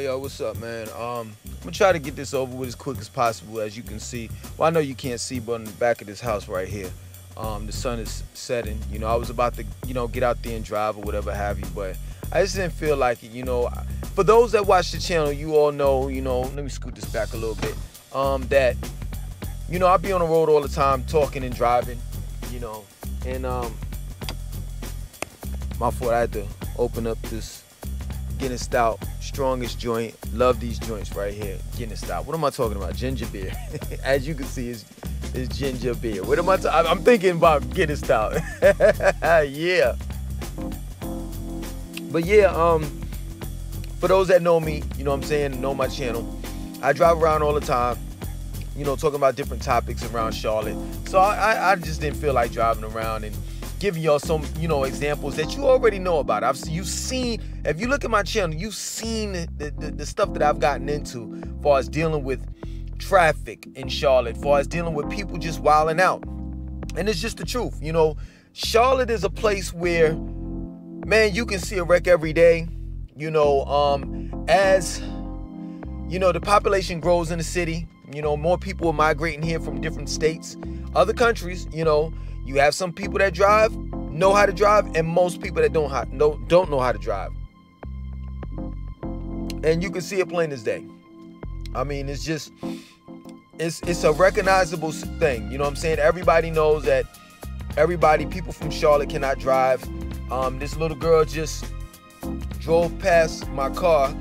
Yo, what's up, man? I'm gonna try to get this over with as quick as possible. As you can see, well, I know you can't see, but in the back of this house right here, the sun is setting. You know, I was about to, get out there and drive or whatever have you, but I just didn't feel like it. For those that watch the channel, you all know, let me scoot this back a little bit. That, I be on the road all the time, talking and driving, and my fault. I had to open up this Guinness Stout, strongest joint. Love these joints right here. Guinness Stout. What am I talking about? Ginger beer. As you can see, it's ginger beer. What am I talking? I'm thinking about Guinness Stout. Yeah. But yeah, for those that know me, know my channel, I drive around all the time, talking about different topics around Charlotte. So I just didn't feel like driving around and giving y'all some, examples that you already know about. You've seen, if you look at my channel, you've seen the stuff that I've gotten into as far as dealing with traffic in Charlotte, as far as dealing with people just wilding out. And it's just the truth, Charlotte is a place where, man, you can see a wreck every day, as, the population grows in the city, more people are migrating here from different states, other countries, you have some people that know how to drive, and most people that don't know how to drive. And you can see it plain as day. I mean, it's just, it's a recognizable thing. You know what I'm saying? Everybody knows that people from Charlotte cannot drive. This little girl just drove past my car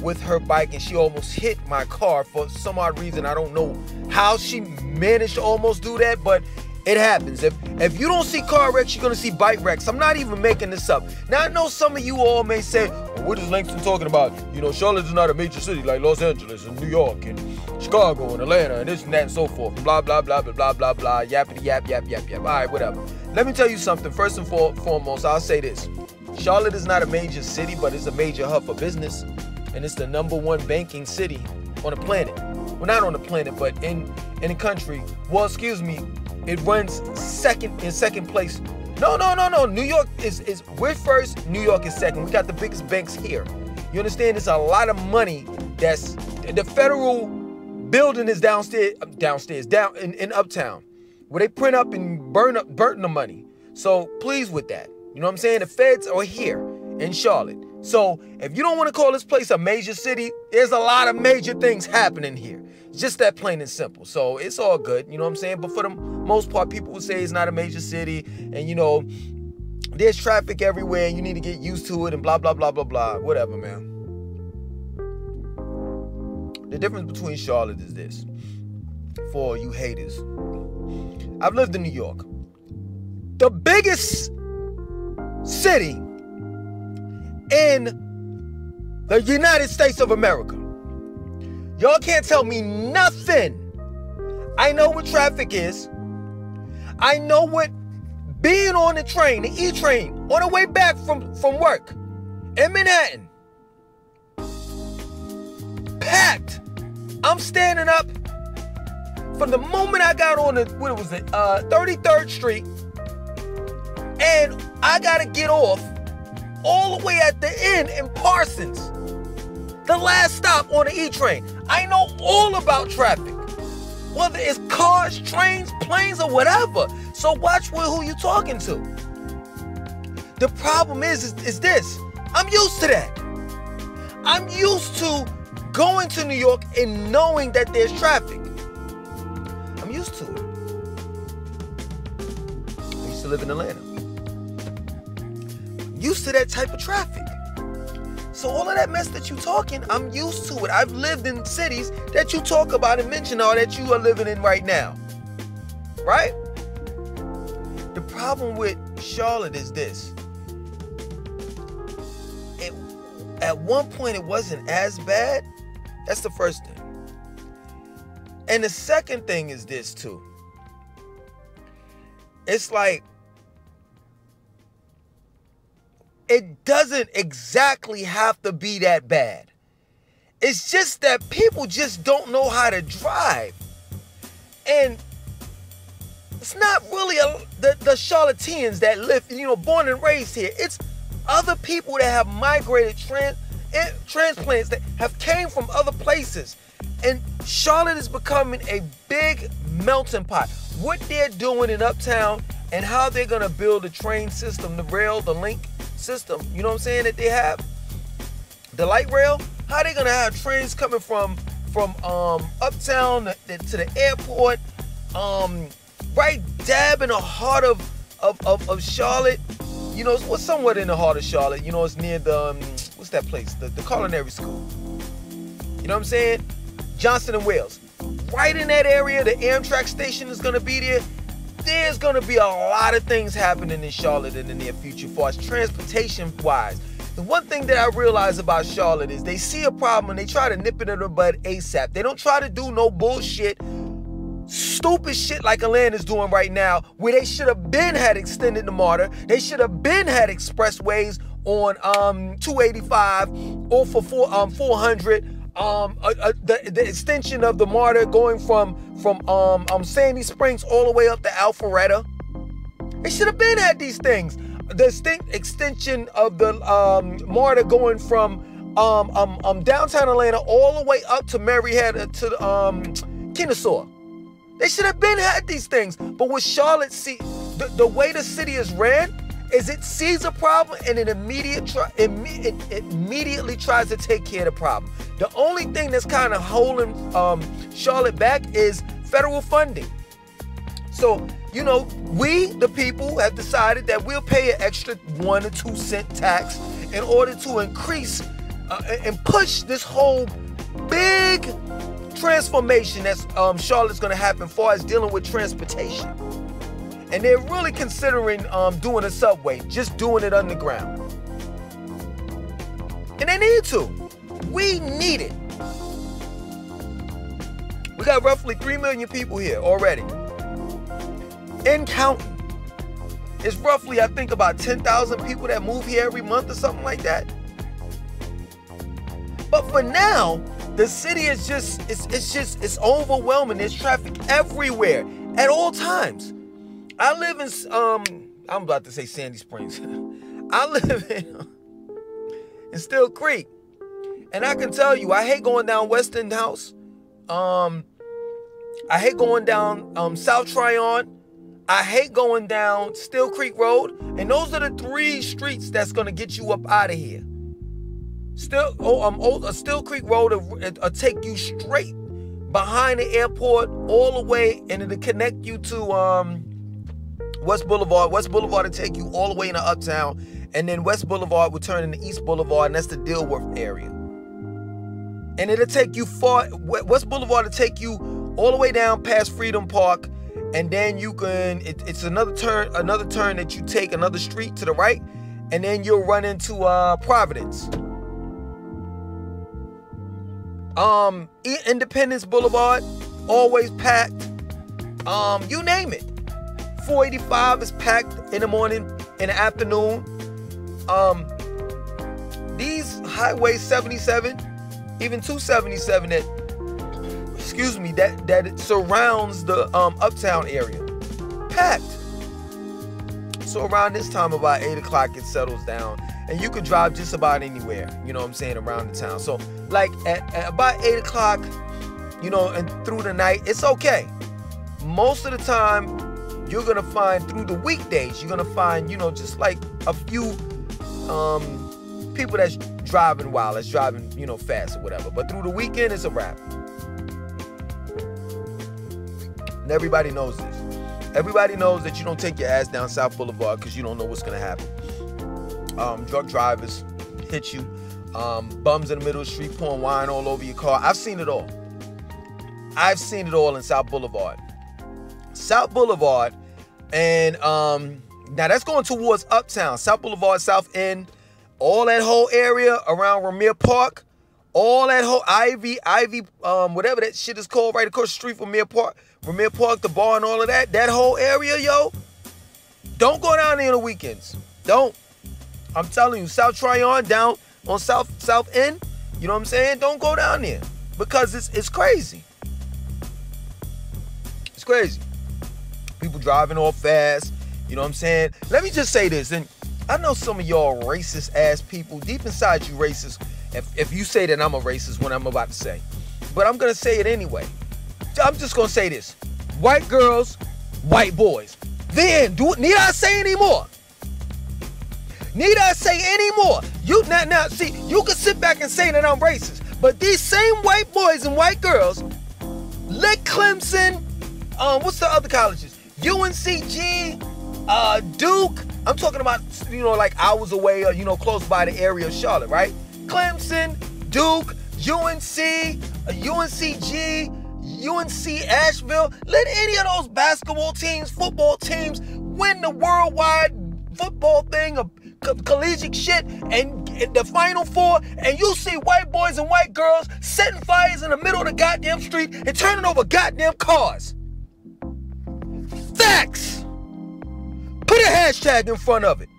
with her bike, and she almost hit my car for some odd reason. I don't know how she managed to almost do that, but it happens. If you don't see car wrecks, you're gonna see bike wrecks. I'm not even making this up. Now, I know some of you all may say, well, what is Langston talking about? Charlotte is not a major city like Los Angeles and New York and Chicago and Atlanta and this and that and so forth. Blah, blah, blah, blah, blah, blah, blah, yappity, yap, yap, yap, yap. All right, whatever. Let me tell you something. First and foremost, I'll say this. Charlotte is not a major city, but it's a major hub for business. And it's the #1 banking city on the planet. Well, not on the planet, but in the country. Well, excuse me. It runs in second place. No. New York we're first. New York is second. We got the biggest banks here. You understand? There's a lot of money. The federal building is down in Uptown, where they print up and burn the money. So please with that. You know what I'm saying? The feds are here in Charlotte. So if you don't want to call this place a major city, there's a lot of major things happening here. Just that plain and simple. So it's all good, you know what I'm saying? But for the most part, people will say it's not a major city, and there's traffic everywhere, and you need to get used to it, and blah, blah, blah, blah, blah. Whatever, man. The difference between Charlotte is this. For you haters. I've lived in New York. The biggest city in the United States of America. Y'all can't tell me nothing. I know what traffic is. I know what being on the train, the E-train, on the way back from work in Manhattan. Packed. I'm standing up from the moment I got on 33rd Street, and I gotta get off all the way at the end in Parsons. The last stop on the E-train. I know all about traffic. Whether it's cars, trains, planes, or whatever. So watch who you're talking to. The problem is this. I'm used to that. I'm used to going to New York and knowing that there's traffic. I'm used to it. I used to live in Atlanta. Used to that type of traffic. So all of that mess that you talking, I'm used to it. I've lived in cities that you talk about and mention or that you are living in right now. Right? The problem with Charlotte is this. At one point, it wasn't as bad. That's the first thing. And the second thing is this, too. It's like, it doesn't exactly have to be that bad. It's just that people just don't know how to drive. And it's not really the Charlotteans that live, born and raised here. It's other people that have migrated, transplants that have came from other places. And Charlotte is becoming a big melting pot. What they're doing in Uptown and how they're going to build a train system, the rail, the link system, you know what I'm saying, that they have, the light rail, how they going to have trains coming from Uptown to the airport, right dab in the heart of Charlotte. It's somewhat in the heart of Charlotte. It's near the, what's that place? The culinary school. You know what I'm saying? Johnston and Wales. Right in that area, the Amtrak station is going to be there. There's going to be a lot of things happening in Charlotte in the near future as far as transportation-wise. The one thing that I realize about Charlotte is they see a problem and they try to nip it in the bud ASAP. They don't try to do no bullshit, stupid shit like Atlanta's doing right now, where they should have been had extended the MARTA. They should have been had expressways on 285 or for 400. The extension of the MARTA going from Sandy Springs all the way up to Alpharetta. They should have been had these things. The extension of the MARTA going from downtown Atlanta all the way up to Marietta to Kennesaw. They should have been had these things. But what Charlotte see, the way the city is ran, is it sees a problem and it immediately tries to take care of the problem. The only thing that's kind of holding Charlotte back is federal funding. So, we, the people, have decided that we'll pay an extra 1 or 2 cent tax in order to increase and push this whole big transformation that's Charlotte's going to happen as far as dealing with transportation. And they're really considering doing a subway, just doing it underground. And they need to. We need it. We got roughly 3 million people here already. And counting. It's roughly, I think, about 10,000 people that move here every month or something like that. But for now, the city is it's overwhelming. There's traffic everywhere at all times. I live in, I'm about to say Sandy Springs. I live in Still Creek. And I can tell you, I hate going down Weston House. I hate going down South Tryon. I hate going down Still Creek Road. And those are the 3 streets that's going to get you up out of here. Still Creek Road will take you straight behind the airport all the way, and it'll connect you to West Boulevard. West Boulevard will take you all the way into Uptown, and then West Boulevard will turn into East Boulevard, and that's the Dilworth area. And it'll take you far. West Boulevard will take you all the way down past Freedom Park, and then you can. It's another turn that you take, another street to the right, and then you'll run into Providence. Independence Boulevard, always packed. You name it. 485 is packed in the morning, in the afternoon. These highways 77, even 277 that it surrounds the Uptown area, packed. So around this time, about 8 o'clock, it settles down, and you can drive just about anywhere, you know what I'm saying, around the town. So like at about 8 o'clock, and through the night, it's okay. Most of the time, you're gonna find through the weekdays, you're gonna find, just like a few people that's driving wild, that's driving, fast or whatever. But through the weekend, it's a wrap. And everybody knows this. Everybody knows that you don't take your ass down South Boulevard because you don't know what's gonna happen. Drug drivers hit you, bums in the middle of the street pouring wine all over your car. I've seen it all. I've seen it all in South Boulevard. South Boulevard, and now that's going towards Uptown. South Boulevard, South End, all that whole area around Ramir Park, all that whole Ivy, whatever that shit is called, right across the street from Ramir Park, the bar and all of that whole area, yo. Don't go down there on the weekends. Don't. I'm telling you, South Tryon down on South End, you know what I'm saying? Don't go down there because it's crazy. It's crazy. People driving off fast, you know what I'm saying? Let me just say this, and I know some of y'all racist ass people, deep inside you racist, if you say that I'm a racist, what I'm about to say. But I'm gonna say it anyway. I'm just gonna say this. White girls, white boys. Then, need I say any more? Need I say any more? Now, see, you can sit back and say that I'm racist, but these same white boys and white girls, Lick Clemson, what's the other colleges? UNCG, Duke. I'm talking about, like hours away or, close by the area of Charlotte, right? Clemson, Duke, UNC, UNCG, UNC Asheville. Let any of those basketball teams, football teams win the worldwide football thing of collegiate shit and the Final Four, and you see white boys and white girls setting fires in the middle of the goddamn street and turning over goddamn cars. Facts. Put a hashtag in front of it.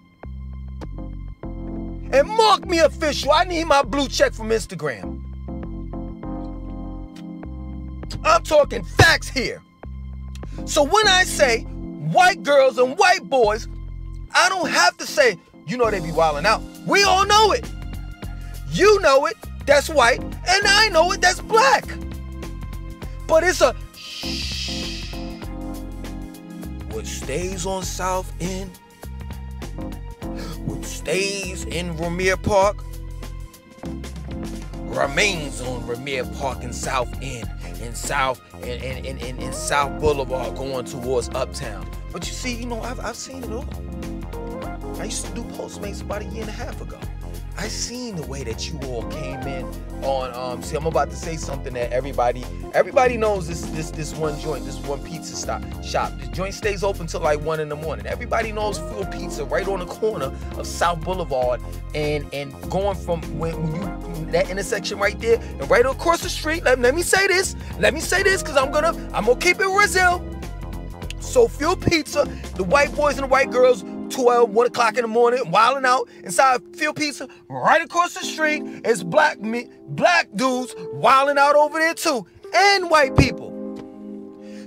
And mark me official. I need my blue check from Instagram. I'm talking facts here. So when I say white girls and white boys, I don't have to say, they be wilding out. We all know it. You know it, that's white, and I know it, that's black. But it's a shh. What stays on South End, what stays in Ramir Park, remains on Ramir Park in South End, in South Boulevard, going towards Uptown. But you see, I've seen it all. I used to do Postmates about a year and a half ago. I seen the way that you all came in on. See, I'm about to say something that everybody knows. This one joint, this one pizza shop. The joint stays open till like 1 in the morning. Everybody knows Phil Pizza right on the corner of South Boulevard and going from when you that intersection right there and right across the street. Let me say this. Because I'm gonna keep it Brazil. So Phil Pizza, the white boys and the white girls, 1 o'clock in the morning, wilding out inside Phil Pizza. Right across the street is black dudes wilding out over there too, and white people.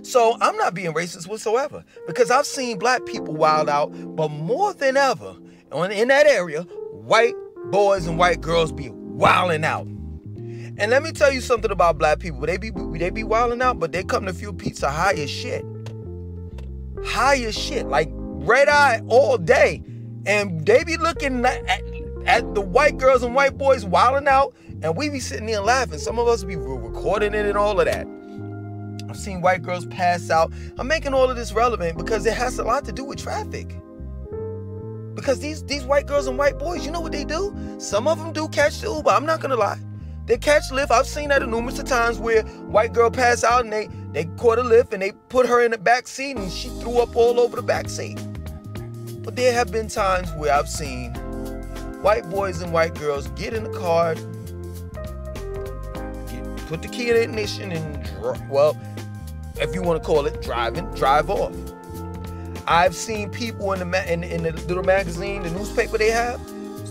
So I'm not being racist whatsoever, because I've seen black people wild out, but more than ever in that area, white boys and white girls be wilding out. And let me tell you something about black people. They be wilding out, but they come to Phil Pizza high as shit. High as shit, like red eye all day, and they be looking at the white girls and white boys wilding out, and we be sitting there laughing. Some of us be recording it and all of that. I've seen white girls pass out. I'm making all of this relevant because it has a lot to do with traffic. Because these white girls and white boys, you know what they do? Some of them do catch the Uber. I'm not gonna lie. They catch Lyft. I've seen that numerous of times where white girl passed out and they caught a Lyft and they put her in the back seat and she threw up all over the back seat. But there have been times where I've seen white boys and white girls get in the car, put the key in the ignition and, well, if you want to call it drive off. I've seen people in the little magazine, the newspaper they have,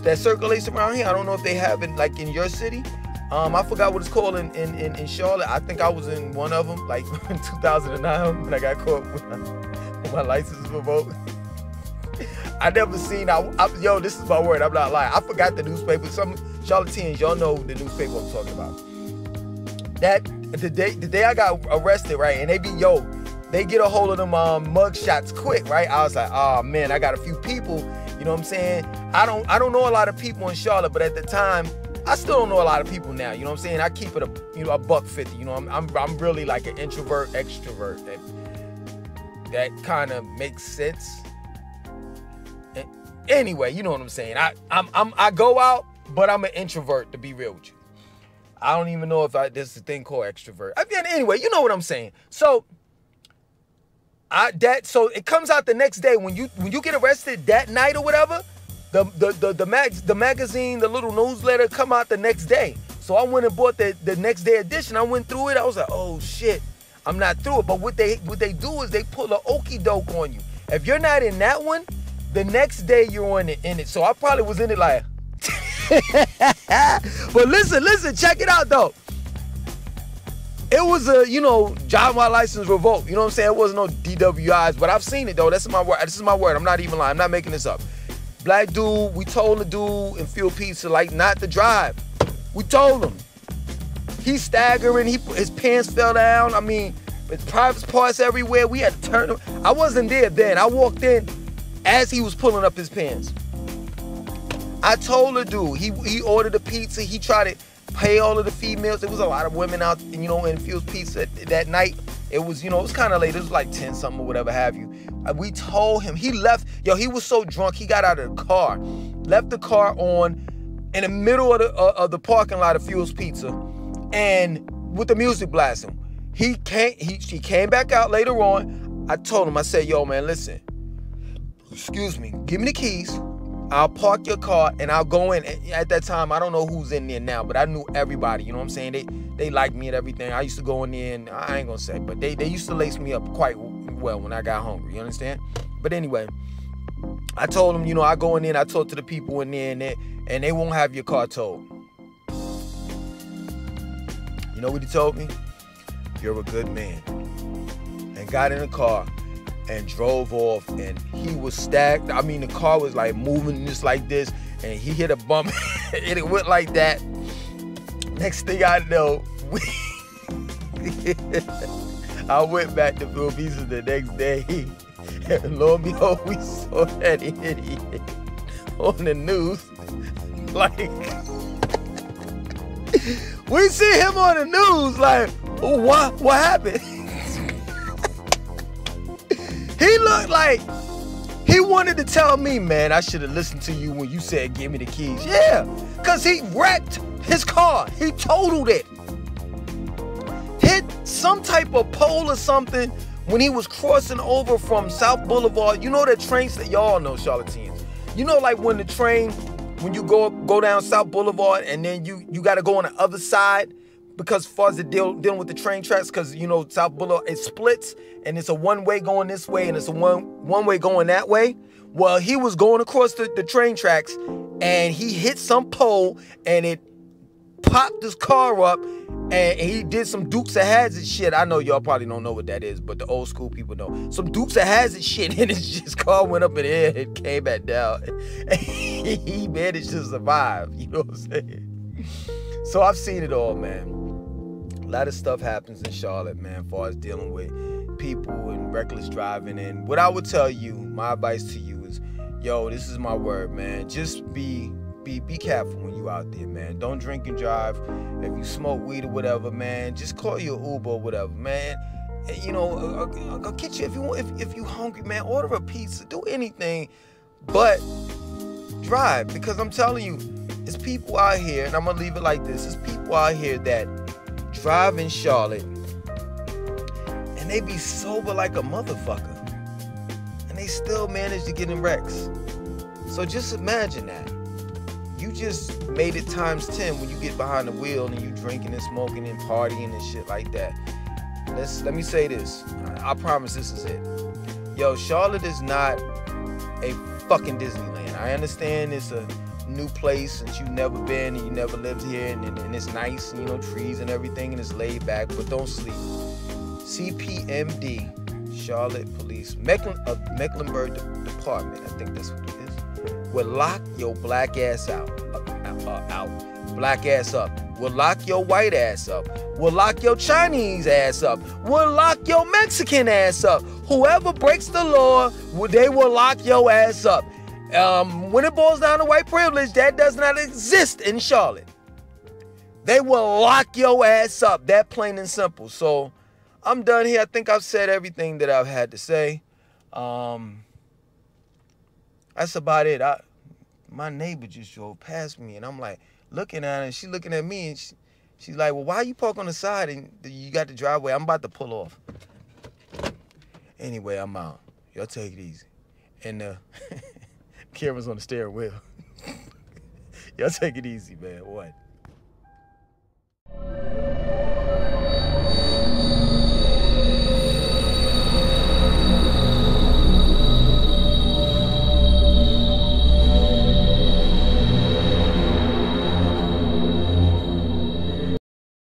that circulates around here. I don't know if they have it like in your city. I forgot what it's called in Charlotte. I think I was in one of them, like in 2009 when I got caught with my license revoked. I never seen, yo, this is my word, I'm not lying. I forgot the newspaper. Some Charlotteans, y'all know the newspaper I'm talking about. That, the day I got arrested, right, and they get a hold of them mug shots quick, right? I was like, oh man, I got a few people, you know what I'm saying? I don't know a lot of people in Charlotte, but at the time, I still don't know a lot of people now, you know what I'm saying? I keep it $150, you know, I'm really like an introvert, extrovert. That kind of makes sense. Anyway, you know what I'm saying? I go out, but I'm an introvert, to be real with you. I don't even know if there's a thing called extrovert. Anyway, you know what I'm saying. So it comes out the next day when you get arrested that night or whatever. The magazine, the little newsletter come out the next day. So I went and bought the next day edition. I went through it. I was like, oh shit, I'm not through it. But what they do is they pull an okey doke on you. If you're not in that one, The next day you're in it. So I probably was in it like, but listen, check it out though. It was a, drive my license revoked. You know what I'm saying? It wasn't no DWIs, but I've seen it though. This is my word. I'm not even lying. I'm not making this up. Black dude, we told the dude in Field Pizza like not to drive. We told him. He's staggering. His pants fell down. I mean, with private parts everywhere. We had to turn him. I wasn't there then. I walked in as he was pulling up his pants. I told the dude, he ordered a pizza. He tried to pay all of the females. There was a lot of women out, in Field Pizza that night. It was, it was kind of late. It was like 10 something or whatever have you. We told him, he left. Yo, he was so drunk. He got out of the car, left the car on in the middle of the parking lot of Field Pizza, and with the music blasting. He came back out later on. I told him, I said, yo, man, listen, excuse me, give me the keys. I'll park your car and I'll go in. At that time, I don't know who's in there now, but I knew everybody. You know what I'm saying? They liked me and everything. I used to go in there and I ain't gonna say, but they used to lace me up quite well when I got hungry. You understand? But anyway, I told them, I go in there and I talk to the people in there and they won't have your car towed. You know what he told me? You're a good man. And got in the car and drove off, and he was stacked. I mean, the car was like moving just like this, and he hit a bump and it went like that. Next thing I know, I went back to Field Pizza the next day, and lo and behold, we saw that idiot on the news. Like, we see him on the news, like, what happened? He looked like he wanted to tell me, man, I should have listened to you when you said, give me the keys. Yeah, because he wrecked his car. He totaled it. Hit some type of pole or something when he was crossing over from South Boulevard. You know that train that y'all know, Charlatanes. You know, like when the train, when you go down South Boulevard and then you got to go on the other side, because as far as the dealing with the train tracks, because South Boulevard, it splits and it's a one-way going this way and it's a one-way going that way. Well, he was going across the train tracks and he hit some pole and it popped his car up and he did some Dukes of Hazzard shit. I know y'all probably don't know what that is, but the old school people know. Some Dukes of Hazzard shit, and his car went up in the air and came back down. And he managed to survive, you know what I'm saying? So I've seen it all, man. A lot of stuff happens in Charlotte, man, as far as dealing with people and reckless driving. And what I would tell you, my advice to you is, yo, this is my word, man. Just be careful when you out there, man. Don't drink and drive. If you smoke weed or whatever, man, just call your Uber or whatever, man. I'll get you if you want. If you hungry, man, order a pizza. Do anything, but drive, because I'm telling you, it's people out here, and I'm gonna leave it like this. It's people out here that drive in Charlotte and they be sober like a motherfucker and they still manage to get in wrecks. So just imagine that. You just made it times 10 when you get behind the wheel and you drinking and smoking and partying and shit like that. Let me say this. I promise this is it. Yo, Charlotte is not a fucking Disneyland. I understand it's a new place since you've never been and you never lived here, and it's nice, trees and everything, and it's laid back, but don't sleep. CPMD, Charlotte Police, Mecklenburg Department, I think that's what it is, will lock your black ass out. Black ass up. Will lock your white ass up. Will lock your Chinese ass up. Will lock your Mexican ass up. Whoever breaks the law, they will lock your ass up. When it boils down to white privilege, that does not exist in Charlotte. They will lock your ass up, that plain and simple. So I'm done here. I think I've said everything that I've had to say. That's about it. My neighbor just drove past me, and I'm like looking at her, and she's looking at me, and she's like, well, why you park on the side and you got the driveway? I'm about to pull off. Anyway, I'm out. Y'all take it easy. And the camera's on the steering wheel. Y'all take it easy, man. What?